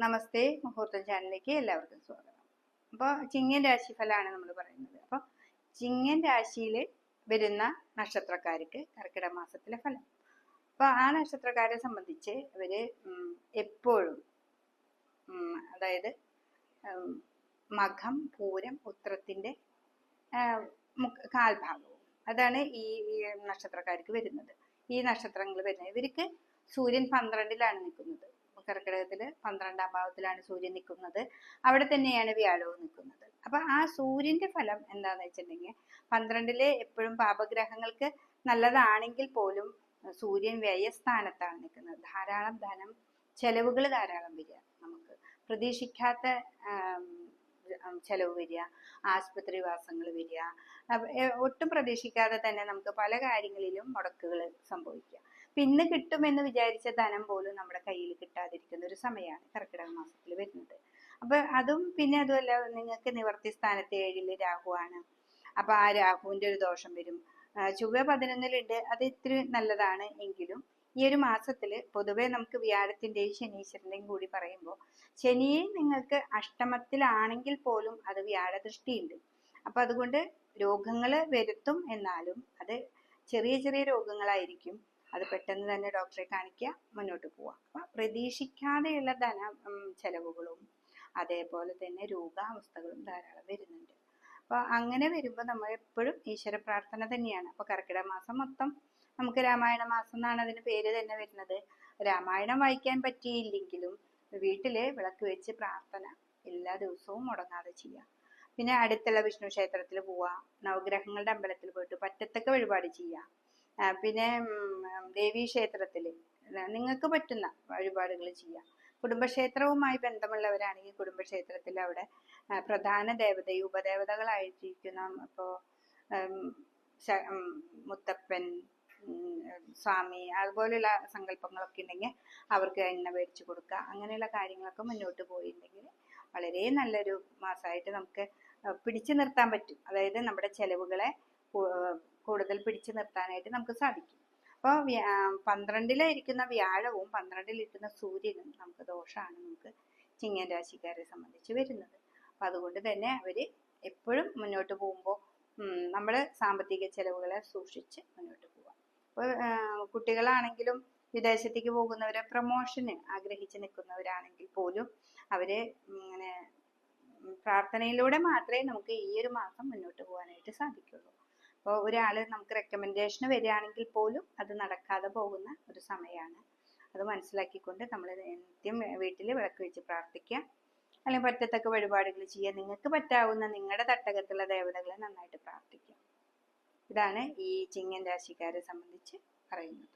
നമസ്തേ, മുഹൂർത്തം ചാനലിലേക്ക് എല്ലാവർക്കും സ്വാഗതം. അപ്പോൾ ചിങ്ങൻ രാശിഫലമാണ് നമ്മൾ പറയുന്നത്. അപ്പോൾ ചിങ്ങൻ രാശിയിൽ വരുന്ന നക്ഷത്രക്കാർക്ക് കർക്കിടക മാസത്തിലെ ഫലം. അപ്പോൾ ആ നക്ഷത്രക്കാരെ സംബന്ധിച്ച് ഇവര് എപ്പോഴും അതായത് മകം, പൂരം, ഉത്രത്തിന്റെ കാൽഭാഗവും അതാണ് ഈ നക്ഷത്രക്കാർക്ക് വരുന്നത്. ഈ നക്ഷത്രങ്ങൾ വരുന്നത് ഇവർക്ക് സൂര്യൻ 12-ലാണ് നിൽക്കുന്നത്. കർക്കിടകത്തില് 12-ാം ഭാവത്തിലാണ് സൂര്യൻ നിൽക്കുന്നത്. അവിടെ തന്നെയാണ് വ്യാഴവും നിൽക്കുന്നത്. അപ്പൊ ആ സൂര്യന്റെ ഫലം എന്താന്ന് വെച്ചിട്ടുണ്ടെങ്കിൽ 12-ലെ എപ്പോഴും പാപഗ്രഹങ്ങൾക്ക് നല്ലതാണെങ്കിൽ പോലും സൂര്യൻ വ്യയസ്ഥാനത്താണ് നിൽക്കുന്നത്. ധാരാളം ധനം, ചെലവുകൾ ധാരാളം വരിക, നമുക്ക് പ്രതീക്ഷിക്കാത്ത ചെലവ് വരിക, ആശുപത്രിവാസങ്ങൾ വരിക, ഒട്ടും പ്രതീക്ഷിക്കാതെ തന്നെ നമുക്ക് പല കാര്യങ്ങളിലും മുടക്കുകൾ സംഭവിക്കുക. ഇന്ന് കിട്ടുമെന്ന് വിചാരിച്ച ധനം പോലും നമ്മുടെ കയ്യിൽ കിട്ടാതിരിക്കുന്ന ഒരു സമയമാണ് കർക്കിടക മാസത്തിൽ വരുന്നത്. അപ്പൊ അതും പിന്നെ അതുമല്ല, നിങ്ങൾക്ക് നിവർത്തി സ്ഥാനത്ത് 7-ല് രാഹുവാണ്. അപ്പൊ ആ രാഹുവിന്റെ ഒരു ദോഷം വരും. ചൊവ്വ 11-ലുണ്ട്, അത് ഇത്തിരി നല്ലതാണ്. എങ്കിലും ഈ ഒരു മാസത്തില് പൊതുവെ നമുക്ക് വ്യാഴത്തിന്റെയും ശനീശ്വരന്റെയും കൂടി പറയുമ്പോൾ ശനിയെ നിങ്ങൾക്ക് അഷ്ടമത്തിലാണെങ്കിൽ പോലും അത് വ്യാഴദൃഷ്ടിയുണ്ട്. അപ്പൊ അതുകൊണ്ട് രോഗങ്ങൾ വരുത്തും, എന്നാലും അത് ചെറിയ ചെറിയ രോഗങ്ങളായിരിക്കും. അത് പെട്ടെന്ന് തന്നെ ഡോക്ടറെ കാണിക്കുക, മുന്നോട്ട് പോവാം. അപ്പൊ പ്രതീക്ഷിക്കാതെയുള്ള ചെലവുകളും അതേപോലെ തന്നെ രോഗാവസ്ഥകളും ധാരാളം വരുന്നുണ്ട്. അപ്പൊ അങ്ങനെ വരുമ്പോൾ നമ്മൾ എപ്പോഴും ഈശ്വര പ്രാർത്ഥന തന്നെയാണ്. അപ്പൊ കർക്കിടക മാസം മൊത്തം നമുക്ക് രാമായണ മാസം എന്നാണ് അതിന് പേര് തന്നെ വരുന്നത്. രാമായണം വായിക്കാൻ പറ്റിയില്ലെങ്കിലും വീട്ടില് വിളക്ക് വെച്ച് പ്രാർത്ഥന എല്ലാ ദിവസവും മുടങ്ങാതെ ചെയ്യാം. പിന്നെ അടുത്തുള്ള വിഷ്ണു ക്ഷേത്രത്തിൽ പോവാം, നവഗ്രഹങ്ങളുടെ അമ്പലത്തിൽ പോയിട്ട് പറ്റത്തൊക്കെ വഴിപാട് ചെയ്യാം. പിന്നെ ദേവീക്ഷേത്രത്തിൽ നിങ്ങൾക്ക് പറ്റുന്ന വഴിപാടുകൾ ചെയ്യാം. കുടുംബക്ഷേത്രവുമായി ബന്ധമുള്ളവരാണെങ്കിൽ കുടുംബക്ഷേത്രത്തിൽ അവിടെ പ്രധാന ദേവതയും ഉപദേവതകളായിരിക്കുന്ന ഇപ്പോൾ മുത്തപ്പൻ, സ്വാമി, അതുപോലെയുള്ള സങ്കല്പങ്ങളൊക്കെ ഉണ്ടെങ്കിൽ അവർക്ക് എണ്ണ മേടിച്ചു കൊടുക്കുക. അങ്ങനെയുള്ള കാര്യങ്ങളൊക്കെ മുന്നോട്ട് പോയിട്ടുണ്ടെങ്കിൽ വളരെ നല്ലൊരു മാസമായിട്ട് നമുക്ക് പിടിച്ചു നിർത്താൻ പറ്റും. അതായത് നമ്മുടെ ചെലവുകളെ കൂടുതൽ പിടിച്ചു നിർത്താനായിട്ട് നമുക്ക് സാധിക്കും. അപ്പോൾ 12-ലിരിക്കുന്ന വ്യാഴവും 12-ലിരിക്കുന്ന സൂര്യനും നമുക്ക് ദോഷമാണ് നമുക്ക് ചിങ്ങൻ രാശിക്കാരെ സംബന്ധിച്ച് വരുന്നത്. അപ്പൊ അതുകൊണ്ട് തന്നെ അവര് എപ്പോഴും മുന്നോട്ട് പോകുമ്പോൾ നമ്മൾ സാമ്പത്തിക ചെലവുകളെ സൂക്ഷിച്ച് മുന്നോട്ട് പോവാം. അപ്പോൾ കുട്ടികളാണെങ്കിലും വിദേശത്തേക്ക് പോകുന്നവരെ, പ്രൊമോഷന് ആഗ്രഹിച്ച് നിൽക്കുന്നവരാണെങ്കിൽ പോലും അവര് ഇങ്ങനെ പ്രാർത്ഥനയിലൂടെ മാത്രമേ നമുക്ക് ഈ ഒരു മാസം മുന്നോട്ട് പോകാനായിട്ട് സാധിക്കുള്ളൂ. അപ്പോൾ ഒരാൾ നമുക്ക് റെക്കമെൻഡേഷന് വരികയാണെങ്കിൽ പോലും അത് നടക്കാതെ പോകുന്ന ഒരു സമയമാണ്. അത് മനസ്സിലാക്കിക്കൊണ്ട് നമ്മൾ നിത്യം വീട്ടിൽ വിളക്ക് വെച്ച് പ്രാർത്ഥിക്കുക, അല്ലെങ്കിൽ പറ്റത്തക്ക വഴിപാടുകൾ ചെയ്യുക. നിങ്ങൾക്ക് പറ്റാവുന്ന നിങ്ങളുടെ തട്ടകത്തുള്ള ദേവതകളെ നന്നായിട്ട് പ്രാർത്ഥിക്കുക. ഇതാണ് ഈ ചിങ്ങൻ രാശിക്കാരെ സംബന്ധിച്ച് പറയുന്നത്.